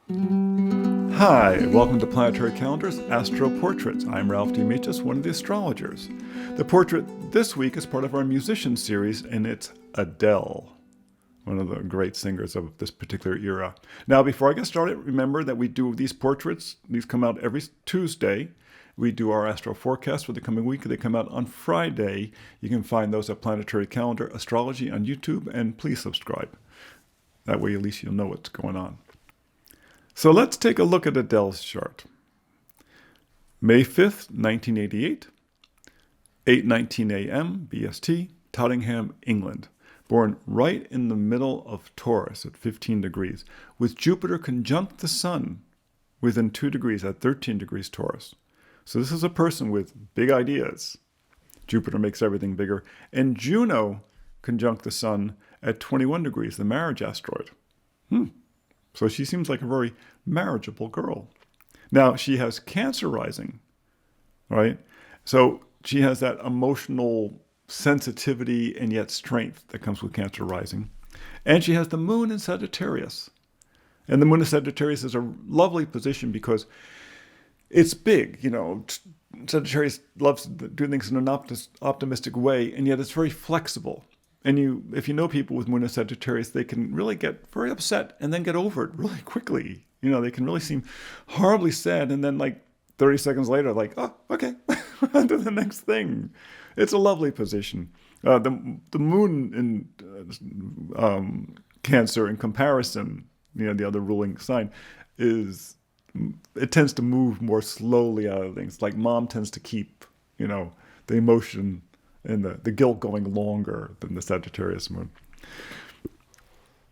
Hi, welcome to Planetary Calendar's Astro Portraits. I'm Ralph Demetrius, one of the astrologers. The portrait this week is part of our musician series, and it's Adele, one of the great singers of this particular era. Now, before I get started, remember that we do these portraits. These come out every Tuesday. We do our astro forecast for the coming week. They come out on Friday. You can find those at Planetary Calendar Astrology on YouTube, and please subscribe. That way, at least you'll know what's going on. So let's take a look at Adele's chart. May 5th, 1988, 8:19 a.m. BST, Tottenham, England. Born right in the middle of Taurus at 15 degrees, with Jupiter conjunct the Sun within 2 degrees at 13 degrees Taurus. So this is a person with big ideas. Jupiter makes everything bigger. And Juno conjunct the Sun at 21 degrees, the marriage asteroid. So she seems like a very marriageable girl. Now, she has Cancer rising, right? So she has that emotional sensitivity and yet strength that comes with Cancer rising. And she has the moon in Sagittarius. And the moon in Sagittarius is a lovely position because it's big. You know, Sagittarius loves to do things in an optimistic way, and yet it's very flexible. And if you know people with moon in Sagittarius, they can really get very upset and then get over it really quickly. You know, they can really seem horribly sad, and then like 30 seconds later, like, oh, okay, on to the next thing. It's a lovely position. The moon in Cancer, in comparison, you know, the other ruling sign, it tends to move more slowly out of things. Like mom tends to keep, you know, the emotion and the guilt going longer than the Sagittarius moon.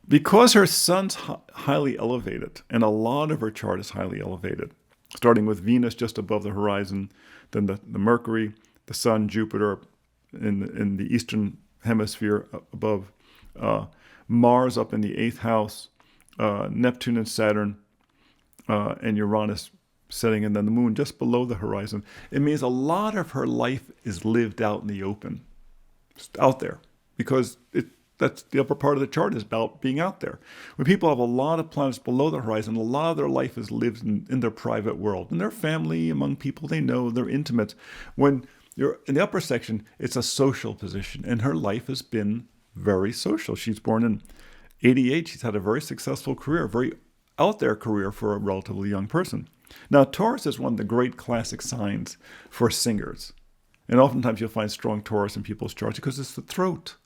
Because her sun's highly elevated, and a lot of her chart is highly elevated, starting with Venus just above the horizon, then the Mercury, the Sun, Jupiter in the eastern hemisphere above, Mars up in the 8th house, Neptune and Saturn, and Uranus setting, and then the moon just below the horizon. It means a lot of her life is lived out in the open, just out there, because that's the upper part of the chart is about being out there. When people have a lot of planets below the horizon, a lot of their life is lived in their private world, in their family, among people they know, their intimates. When you're in the upper section, it's a social position, and her life has been very social. She's born in 88. She's had a very successful career, very out there career for a relatively young person. Now, Taurus is one of the great classic signs for singers. And oftentimes you'll find strong Taurus in people's charts because it's the throat.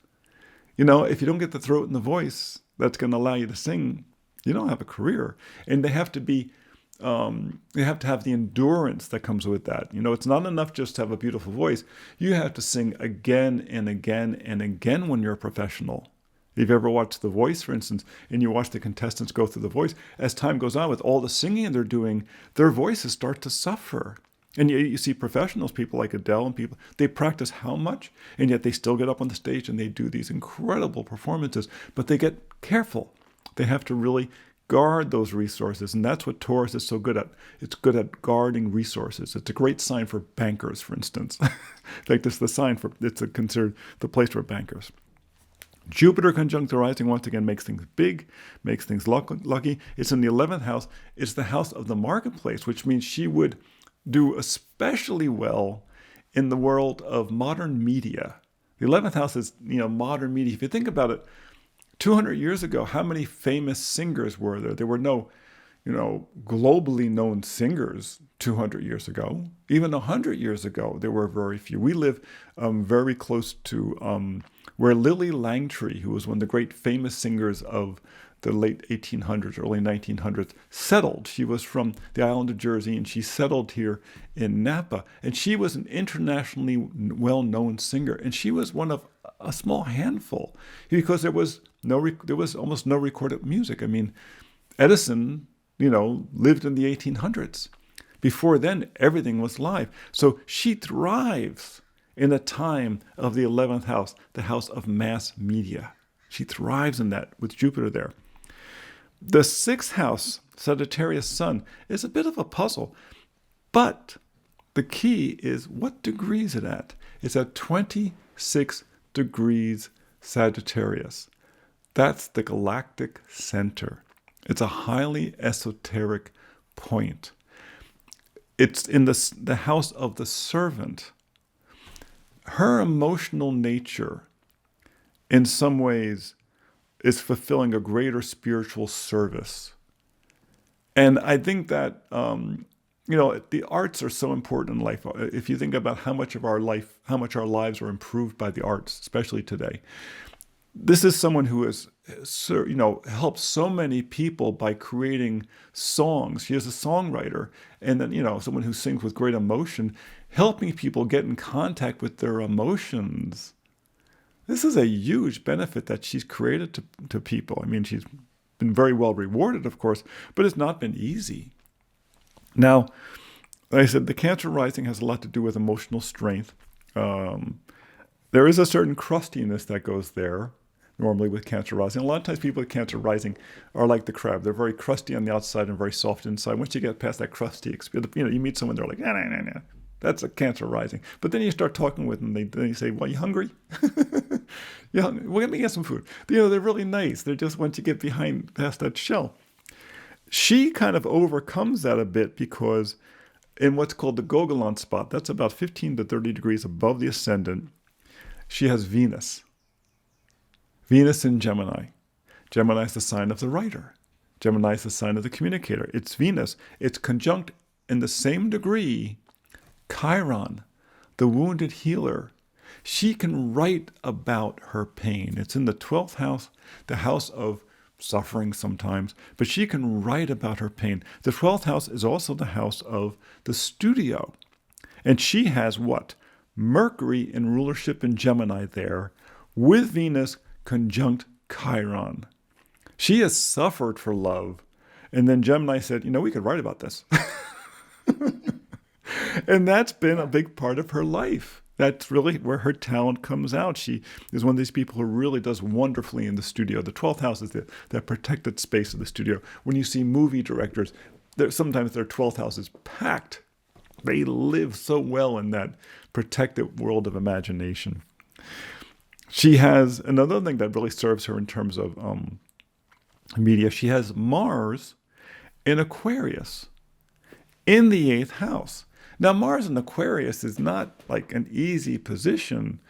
You know, if you don't get the throat and the voice that's going to allow you to sing, you don't have a career. And they have to have the endurance that comes with that. You know, it's not enough just to have a beautiful voice. You have to sing again and again and again when you're a professional. If you ever watched The Voice, for instance, and you watch the contestants go through The Voice, as time goes on with all the singing they're doing, their voices start to suffer. And you see professionals, people like Adele and people, they practice how much, and yet they still get up on the stage and they do these incredible performances, but they get careful. They have to really guard those resources, and that's what Taurus is so good at. It's good at guarding resources. It's a great sign for bankers, for instance. Like this, it's considered the place for bankers. Jupiter conjunct the rising once again makes things big, makes things lucky. It's in the 11th house. It's the house of the marketplace, which means she would do especially well in the world of modern media. The 11th house is, you know, modern media. If you think about it, 200 years ago, how many famous singers were there? There were no, you know, globally known singers 200 years ago. Even 100 years ago, there were very few. We live very close to where Lily Langtry, who was one of the great famous singers of the late 1800s, early 1900s, settled. She was from the island of Jersey, and she settled here in Napa. And she was an internationally well-known singer, and she was one of a small handful because there was almost no recorded music. I mean, Edison, you know, lived in the 1800s. Before then, everything was live. So she thrives in the time of the 11th house, the house of mass media. She thrives in that with Jupiter there. The 6th house, Sagittarius Sun, is a bit of a puzzle, but the key is what degree is it at? It's at 26 degrees Sagittarius. That's the galactic center. It's a highly esoteric point. It's in the house of the servant. Her emotional nature, in some ways, is fulfilling a greater spiritual service. And I think that, the arts are so important in life. If you think about how much our lives are improved by the arts, especially today. This is someone who has, helped so many people by creating songs. She is a songwriter, and then, someone who sings with great emotion, helping people get in contact with their emotions. This is a huge benefit that she's created to people. I mean, she's been very well rewarded, of course, but it's not been easy. Now, like I said, the Cancer rising has a lot to do with emotional strength. There is a certain crustiness that goes there, normally with Cancer rising. A lot of times people with Cancer rising are like the crab. They're very crusty on the outside and very soft inside. Once you get past that crusty experience, you meet someone, they're like, nah. That's a Cancer rising. But then you start talking with them, then you say, well, you hungry? Well, let me get some food. They're really nice. They're just, once you get past that shell. She kind of overcomes that a bit because in what's called the Gogolon spot, that's about 15 to 30 degrees above the ascendant, she has Venus. Venus in Gemini. Gemini is the sign of the writer. Gemini is the sign of the communicator. It's Venus. It's conjunct in the same degree Chiron, the wounded healer. She can write about her pain. It's in the 12th house, the house of suffering sometimes, but she can write about her pain. The 12th house is also the house of the studio. And she has what? Mercury in rulership in Gemini there, with Venus conjunct Chiron. She has suffered for love. And then Gemini said, we could write about this. And that's been a big part of her life. That's really where her talent comes out. She is one of these people who really does wonderfully in the studio. The 12th house is that protected space of the studio. When you see movie directors, sometimes their 12th house is packed. They live so well in that protected world of imagination. She has another thing that really serves her in terms of media. She has Mars in Aquarius in the 8th house. Now, Mars in Aquarius is not like an easy position.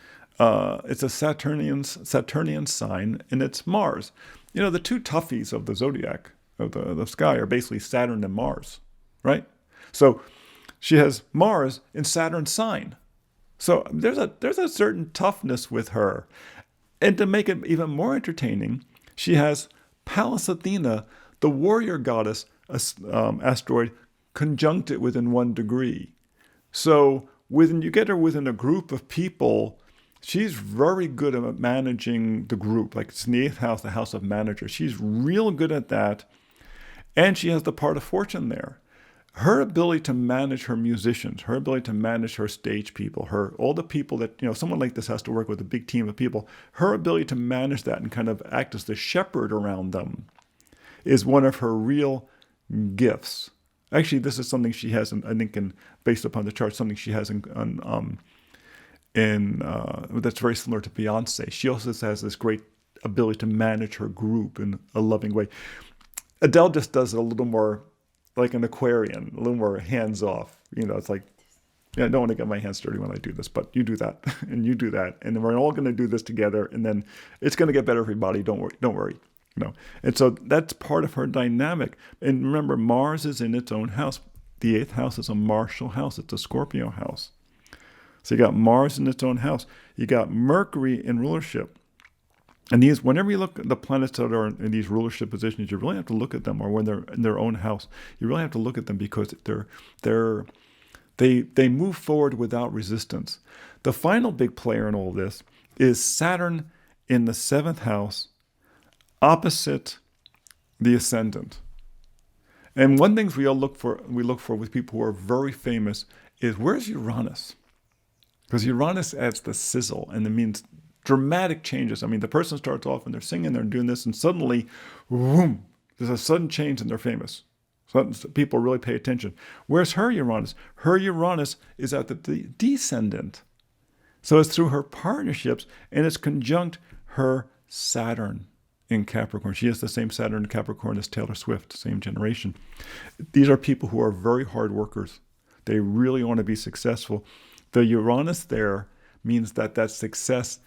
It's a Saturnian sign, and it's Mars. The two toughies of the zodiac, of the sky, are basically Saturn and Mars, right? So she has Mars in Saturn's sign. So there's a certain toughness with her. And to make it even more entertaining, she has Pallas Athena, the warrior goddess asteroid, conjuncted within 1 degree. So when you get her within a group of people, she's very good at managing the group. Like it's in the 8th house, the house of manager. She's real good at that. And she has the part of fortune there. Her ability to manage her musicians, her ability to manage her stage people, all the people that, someone like this has to work with a big team of people, her ability to manage that and kind of act as the shepherd around them is one of her real gifts. Actually, this is something she has, I think, based upon the chart, something she has that's very similar to Beyonce. She also has this great ability to manage her group in a loving way. Adele just does it a little more like an Aquarian, a little more hands-off. It's like, I don't want to get my hands dirty when I do this, but you do that, and you do that, and then we're all going to do this together, and then it's going to get better, everybody. Don't worry. And so that's part of her dynamic. And remember, Mars is in its own house. The 8th house is a martial house. It's a Scorpio house. So you got Mars in its own house. You got Mercury in rulership. And whenever you look at the planets that are in these rulership positions, you really have to look at them, or when they're in their own house, you really have to look at them because they move forward without resistance. The final big player in all this is Saturn in the 7th house, opposite the ascendant. And one thing we look for with people who are very famous is, where's Uranus? Because Uranus adds the sizzle, and it means dramatic changes. I mean, the person starts off and they're singing, they're doing this, and suddenly, boom, there's a sudden change and they're famous. So people really pay attention. Where's her Uranus? Her Uranus is at the descendant. So it's through her partnerships, and it's conjunct her Saturn. in Capricorn. She has the same Saturn in Capricorn as Taylor Swift, same generation. These are people who are very hard workers. They really want to be successful. The Uranus there means that success,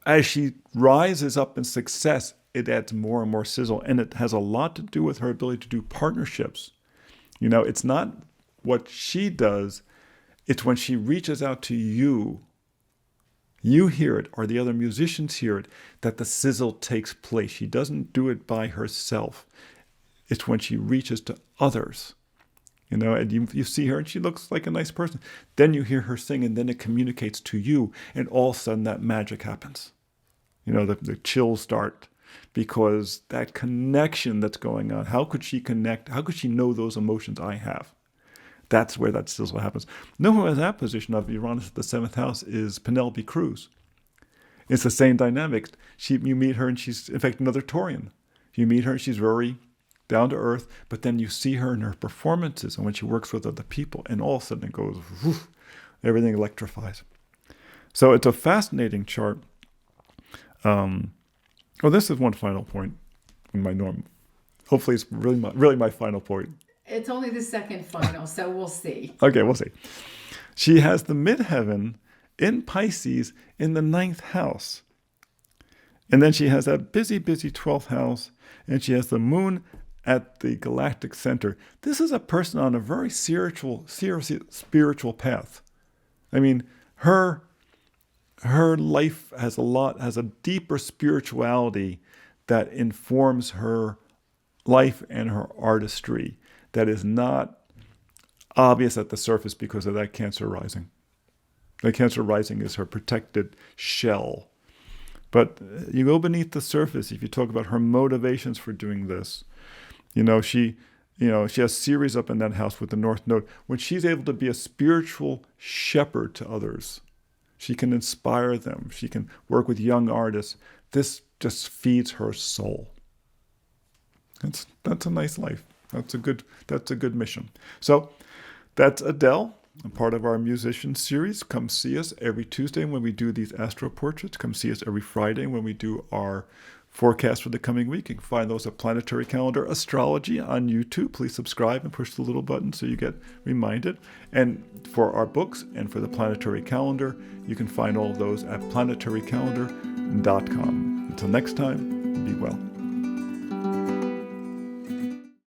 as she rises up in success, it adds more and more sizzle. And it has a lot to do with her ability to do partnerships. It's not what she does. It's when she reaches out to you, you hear it, or the other musicians hear it, that the sizzle takes place. She doesn't do it by herself. It's when she reaches to others. And you see her and she looks like a nice person. Then you hear her sing and then it communicates to you. And all of a sudden that magic happens. The chills start because that connection that's going on. How could she connect? How could she know those emotions I have? That's where that sizzle happens. No one has that position of Uranus at the 7th house is Penelope Cruz. It's the same dynamic. You meet her and she's, in fact, another Taurian. You meet her and she's very down to earth, but then you see her in her performances and when she works with other people, and all of a sudden it goes, whoosh, everything electrifies. So it's a fascinating chart. This is one final point in my norm. Hopefully it's really my final point. It's only the second final, so we'll see. Okay, we'll see. She has the midheaven in Pisces in the 9th house. And then she has that busy 12th house, and she has the moon at the galactic center. This is a person on a very spiritual path. I mean, her life has a deeper spirituality that informs her life and her artistry that is not obvious at the surface because of that Cancer rising. The Cancer rising is her protected shell. But you go beneath the surface, if you talk about her motivations for doing this, she has Ceres up in that house with the North Node. When she's able to be a spiritual shepherd to others, she can inspire them. She can work with young artists. This just feeds her soul. That's a nice life. That's a good mission. So that's Adele, a part of our musician series. Come see us every Tuesday when we do these astro portraits. Come see us every Friday when we do our forecast for the coming week. You can find those at Planetary Calendar Astrology on YouTube. Please subscribe and push the little button so you get reminded. And for our books and for the Planetary Calendar, you can find all of those at planetarycalendar.com. Until next time, be well.